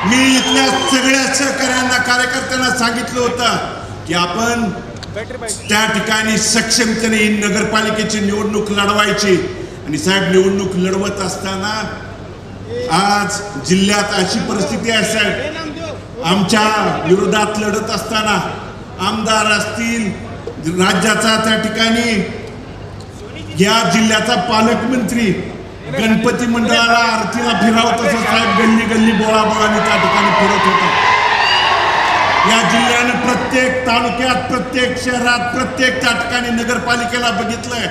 मी इथल्या सगळ्या सहकाऱ्यांना कार्यकर्त्यांना सांगितलं होतं की आपण त्या ठिकाणी सक्षमतेने ही नगरपालिकेची निवडणूक लढवायची. आणि साहेब, निवडणूक लढवत असताना आज जिल्ह्यात अशी परिस्थिती आहे साहेब, आमच्या विरोधात लढत असताना आमदार असतील, राज्याचा त्या ठिकाणी या जिल्ह्याचा पालकमंत्री गणपती मंडळाला आरतीला फिरवत असं साहेब गल्ली गल्ली बोळाबोळाने त्या ठिकाणी फिरत होता. या जिल्ह्याने प्रत्येक तालुक्यात, प्रत्येक शहरात, प्रत्येक त्या ठिकाणी नगरपालिकेला बघितलंय.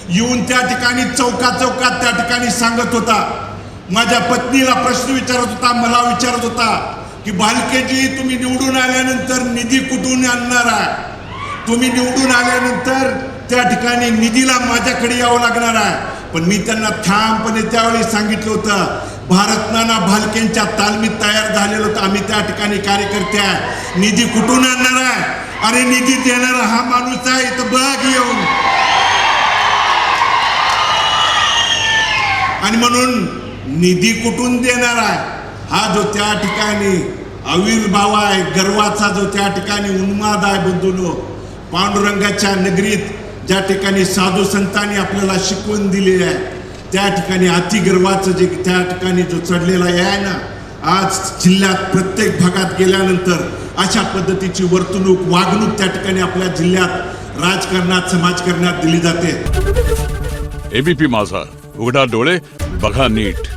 येऊन त्या ठिकाणी चौकात त्या ठिकाणी सांगत होता. माझ्या पत्नीला प्रश्न विचारत होता, मला विचारत होता की भालकेजी, तुम्ही निवडून आल्यानंतर निधी कुठून आणणार आहे? तुम्ही निवडून आल्यानंतर त्या ठिकाणी निधीला माझ्याकडे यावं लागणार आहे. पण मी त्यांना ठामपणे त्यावेळी सांगितलं होतं, भारतनाना भालकेंच्या तालमीत तयार झालेलं होतं. आम्ही त्या ठिकाणी कार्यकर्ते आहे. निधी कुठून आणणार आहे? अरे निधी देणारा हा माणूस आहे, तर बघ येऊन. आणि म्हणून निधी कुठून देणार आहे हा जो त्या ठिकाणी आविर्भाव आहे, गर्वाचा जो त्या ठिकाणी उन्माद आहे बंधूंनो, पांडुरंगाच्या नगरीत ज्या ठिकाणी साधू संतांनी आपल्याला शिकवण दिलेली आहे, त्या ठिकाणी अतिगर्वाचं जे त्या ठिकाणी जो चढलेला आहे ना, आज जिल्ह्यात प्रत्येक भागात गेल्यानंतर अशा पद्धतीची वर्तणूक, वागणूक त्या ठिकाणी आपल्या जिल्ह्यात राजकारणात, समाजकारणात दिली जाते. एबीपी माझा, उघडा डोळे बघा नीट.